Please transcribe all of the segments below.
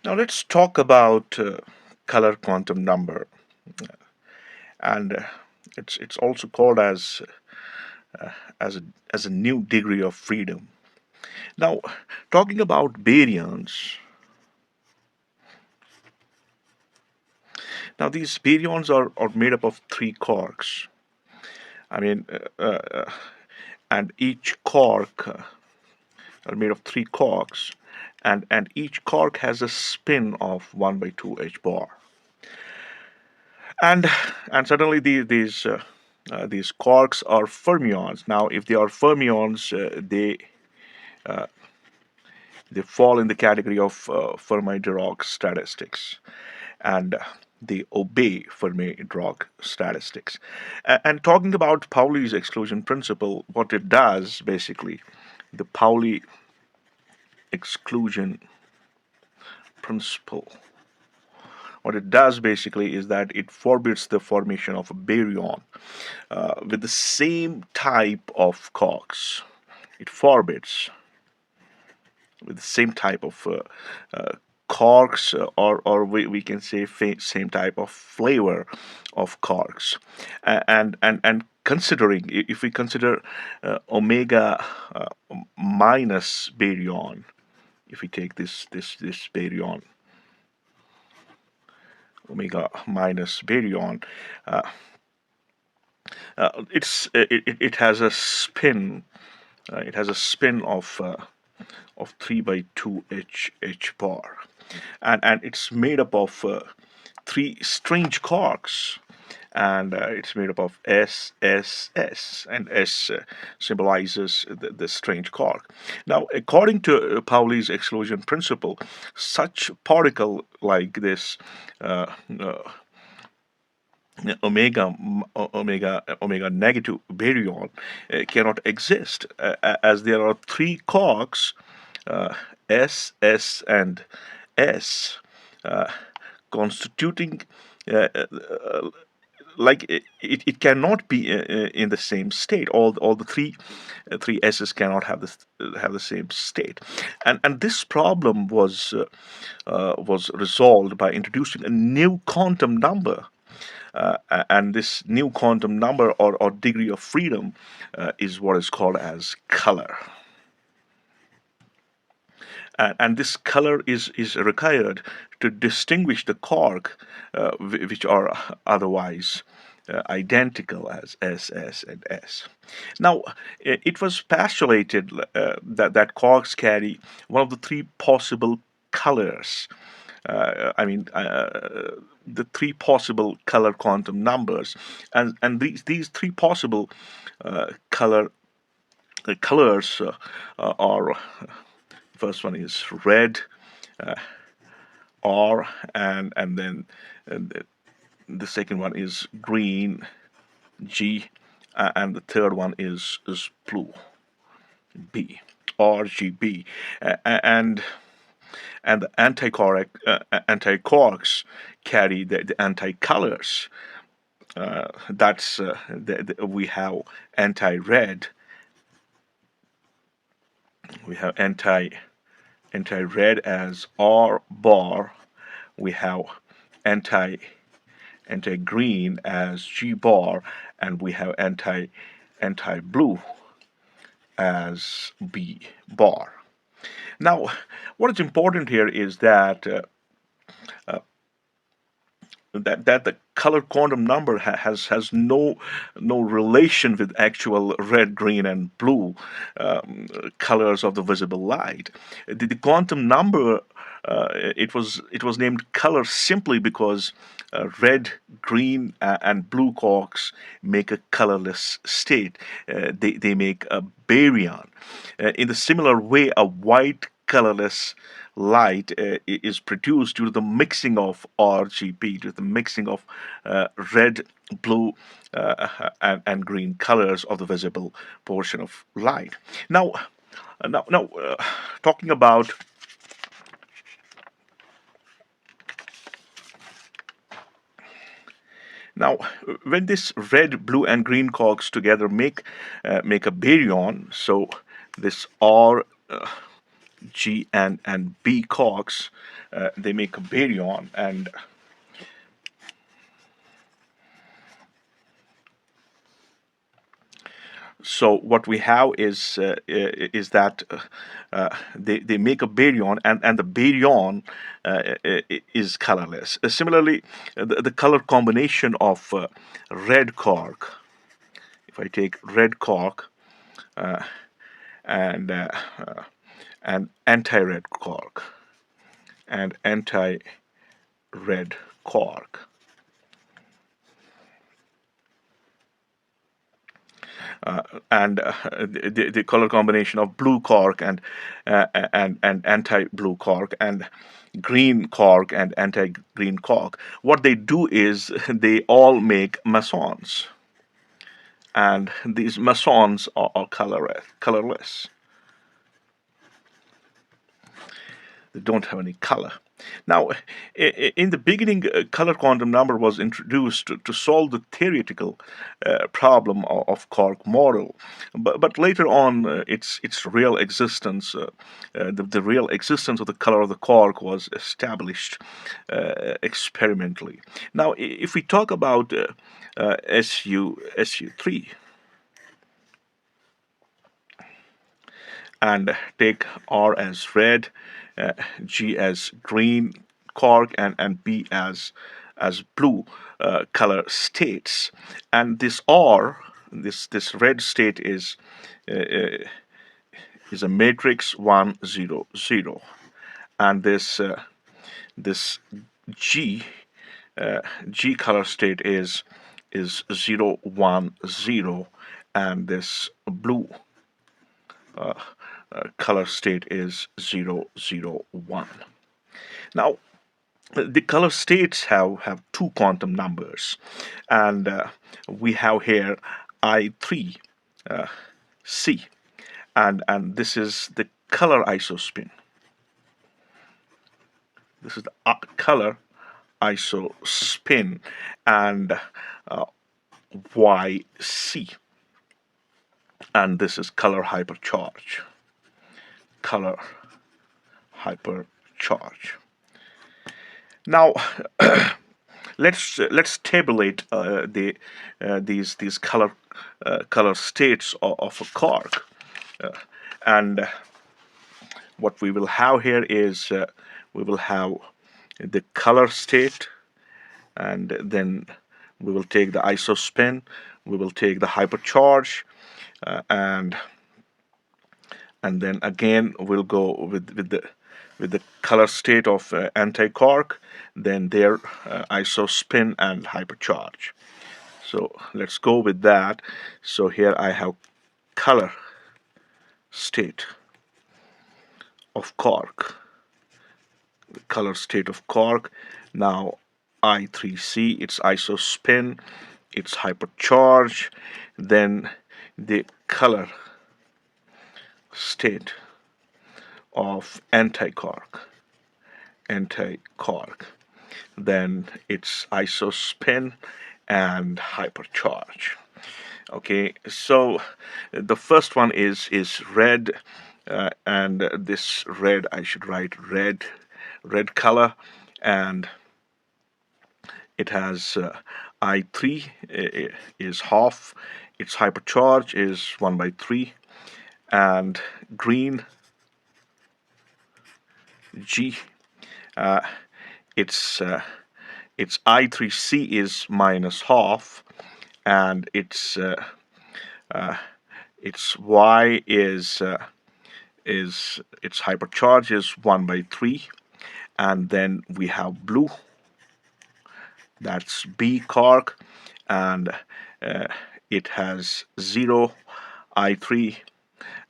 Now let's talk about color quantum number, and it's also called as a as a new degree of freedom. Now, talking about baryons. Now these baryons are made up of three quarks. I mean, and each quark are made of three quarks, and each quark has a spin of 1 by 2 h bar. And and suddenly these quarks are fermions. Now, if they are fermions, they fall in the category of Fermi-Dirac statistics, and they obey Fermi-Dirac statistics. And talking about Pauli's exclusion principle, what it does basically, the Pauli exclusion principle. What it does basically is that it forbids the formation of a baryon with the same type of quarks. It forbids with the same type of corks, or we can say same type of flavor of corks. And considering, if we consider omega minus baryon, if we take this baryon, omega minus baryon, uh, it has a spin. It has a spin of 3 by 2 h bar, and it's made up of three strange quarks, and it's made up of S, S, S, and S symbolizes the strange quark. Now, according to Pauli's exclusion principle, such particle like this uh, uh, omega negative baryon cannot exist, as there are three quarks, uh, S, S, and S, uh, constituting uh, uh, like it cannot be in the same state. All the three S's cannot have the same state, and this problem was resolved by introducing a new quantum number. And this new quantum number, or degree of freedom, is what is called as color. And this color is required to distinguish the quark, which are otherwise identical as S, S, and S. Now, it was postulated that quarks carry one of the three possible colors. I mean, the three possible color quantum numbers, and these three possible color colors are, first one is red, R, and then the second one is green, G, and the third one is blue, B, RGB, and the anti-quarks carry the anti-colors. That's we have anti-red, we have anti-red as R bar, we have anti anti-green as G bar, and we have anti-blue as B bar. Now, what is important here is that the color quantum number has no relation with actual red, green, and blue colors of the visible light. The quantum number, it was named color simply because red, green, and blue quarks make a colorless state. They make a baryon. In the similar way, a white colorless light is produced due to the mixing of RGB, due to the mixing of red, blue, and green colors of the visible portion of light. Now, talking about now, when this red, blue, and green quarks together make a baryon, so this R G and B quarks, they make a baryon. And so what we have is that they make a baryon, and the baryon is colorless. Similarly, the color combination of red quark, if I take red quark and anti-red quark and anti-red quark, and the color combination of blue quark and anti-blue quark, and green quark and anti-green quark, what they do is they all make mesons, and these mesons are colorless. They don't have any color. Now, in the beginning, color quantum number was introduced to solve the theoretical problem of quark model, but later on, its real existence, the real existence of the color of the quark was established experimentally. Now, if we talk about SU3 and take R as red, G as green quark, and B as blue color states, and this R, this red state uh, is a matrix 1 0 0, and this G G color state is 0 1 0, and this blue color state is 0 0 1. Now, the color states have two quantum numbers, and we have here I3 C, and this is the color isospin. This is the color isospin, and YC, and this is color hypercharge. Color hypercharge. Now, let's tabulate these color states of a quark, and what we will have here is we will have the color state, and then we will take the isospin, we will take the hypercharge, and then again we'll go with the color state of anti-quark, then their isospin and hypercharge. So let's go with that. So here I have color state of quark, the color state of quark. Now I3C, its isospin, its hypercharge, then the color state of anti-quark, then its isospin and hypercharge. Okay, so the first one is red, and this red, I should write red color, and it has I3 is half, its hypercharge is 1/3, and green G, its I3C is minus half, and its Y is its hypercharge is 1/3, and then we have blue, that's B quark, and it has 0 I3,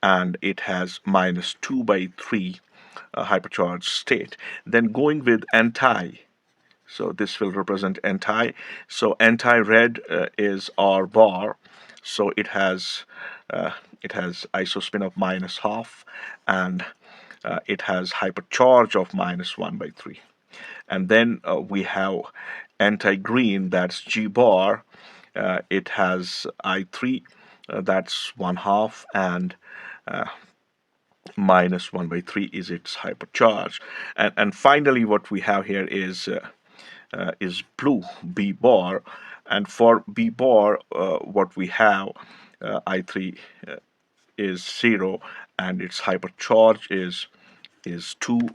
and it has minus 2/3 hypercharged state. Then going with anti, so this will represent anti. So anti-red is R bar, so it has isospin of minus half, and it has hypercharge of minus 1/3. And then we have anti-green, that's G bar. It has I3, that's 1/2, and minus 1 by 3 is its hypercharge. And finally, what we have here is blue, B bar. And for B bar, what we have, I3 is 0, and its hypercharge is 2.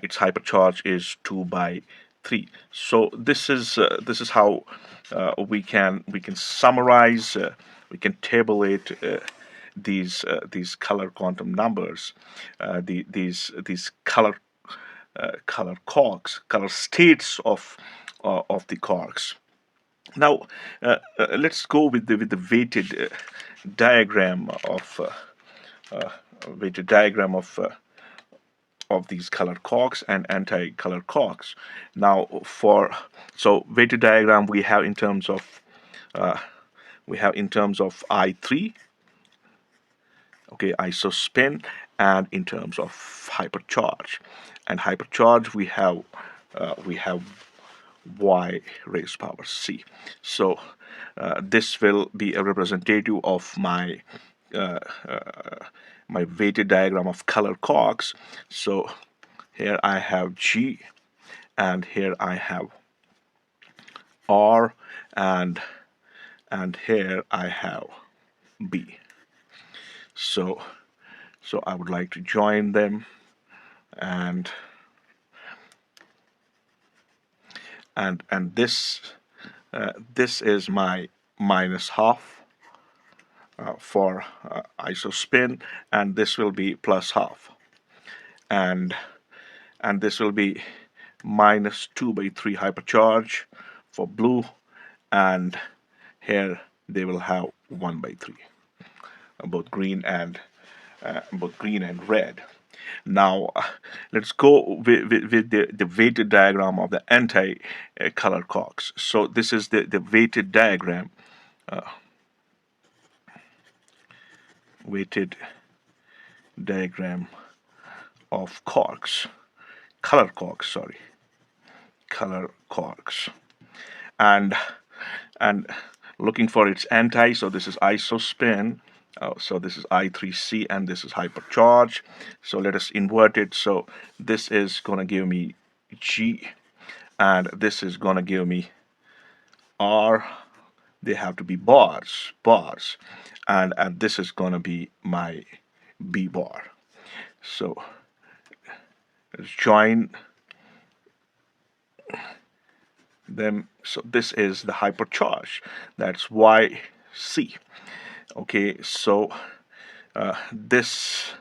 Its hypercharge is 2 by 3. So this is how we can summarize, we can tabulate these color quantum numbers, these color quarks, color states of the quarks. Now, let's go with the diagram of weighted diagram of these colored quarks and anti-colored quarks. Now, weighted diagram we have in terms of I3, okay, isospin, and in terms of hypercharge. And hypercharge we have y raised power c. So this will be a representative of my weighted diagram of color quarks. So here I have G, and here I have R, and here I have B. So I would like to join them, and this is my minus half for isospin, and this will be plus half, and this will be minus 2 by 3 hypercharge for blue, and here they will have 1 by 3, both green and red. Now let's go with the weighted diagram of the anti-color quarks. So this is the weighted diagram, weighted diagram of quarks, color quarks, sorry, color quarks, and looking for its anti. So this is isospin. So this is I3C, and this is hypercharge. So let us invert it. So this is going to give me G, and this is going to give me R. They have to be bars, and this is going to be my B bar. So let's join them. So this is the hypercharge. That's YC. Okay, so this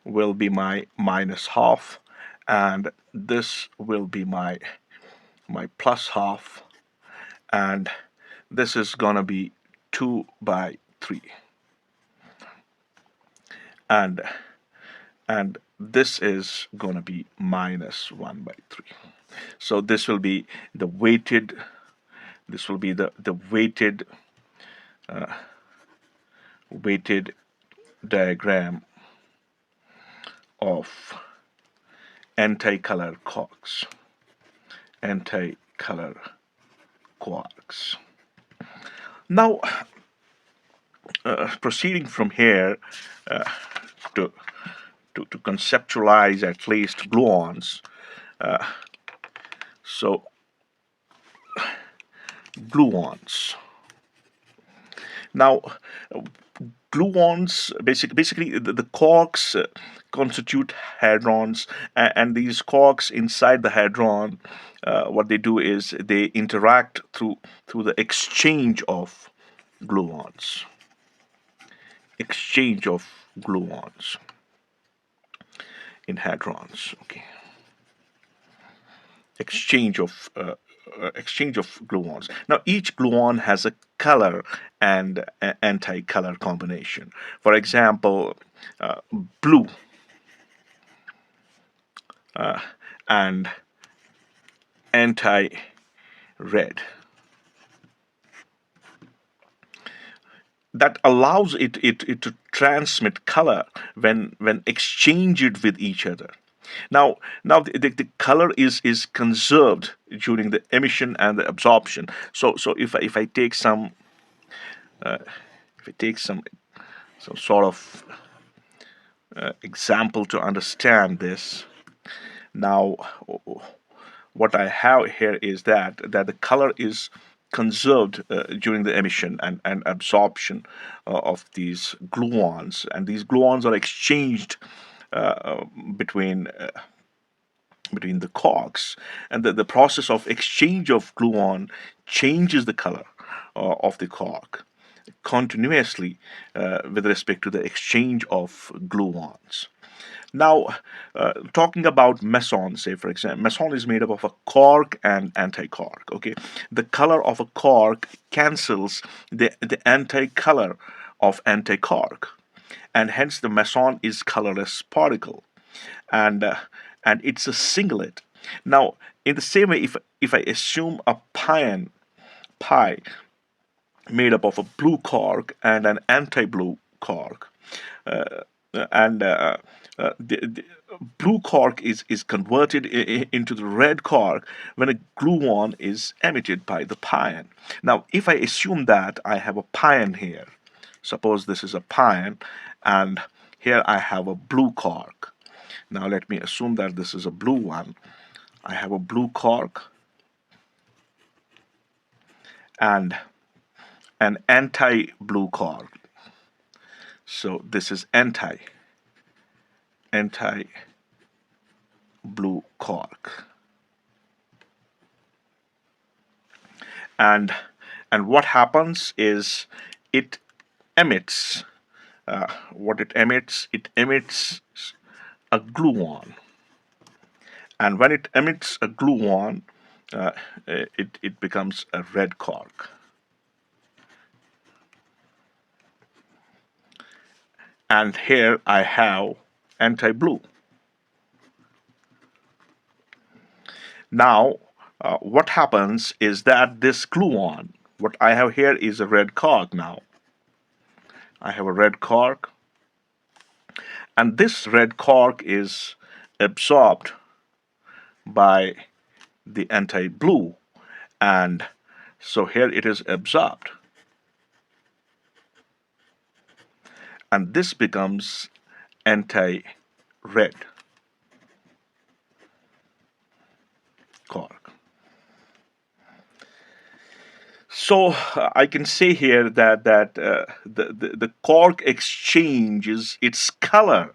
will be my minus half, and this will be my plus half, and this is gonna be 2 by 3, and this is gonna be minus 1 by 3. So this will be the weighted, this will be the weighted diagram of anti-color quarks. Anti-color quarks. Now, proceeding from here to conceptualize at least gluons. So, gluons. Now, gluons basically the quarks constitute hadrons, and these quarks inside the hadron, what they do is they interact through the exchange of gluons. Exchange of gluons in hadrons. Okay. Exchange of gluons. Now, each gluon has a color and anti-color combination. For example, blue and anti-red. That allows it to transmit color when exchanged with each other. Now the color is conserved during the emission and the absorption. So if I take some sort of example to understand this. Now, what I have here is that the color is conserved during the emission and absorption of these gluons, and these gluons are exchanged between between the quarks, and the process of exchange of gluon changes the color of the quark continuously with respect to the exchange of gluons. Now, talking about meson, say for example, meson is made up of a quark and anti-quark. Okay, the color of a quark cancels the anti-color of anti-quark, and hence the meson is colorless particle, and it's a singlet. Now, in the same way, if I assume a pi made up of a blue quark and an anti-blue quark, and the blue quark is converted into the red quark when a gluon is emitted by the pion. Now, if I assume that I have a pion here, suppose this is a pion, and here I have a blue quark. Now let me assume that this is a blue one. I have a blue quark and an anti-blue quark. So this is anti-blue quark. And what happens is it emits it emits a gluon, and when it emits a gluon, it becomes a red quark. And here I have anti-blue. Now, what happens is that this gluon, what I have here is a red quark. Now, I have a red quark, and this red quark is absorbed by the anti-blue, and so here it is absorbed, and this becomes anti-red quark. So I can say here that the quark exchanges its color.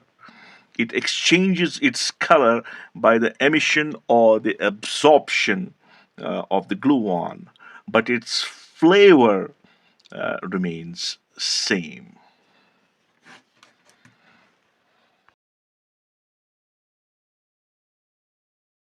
It exchanges its color by the emission or the absorption of the gluon, but its flavor remains same.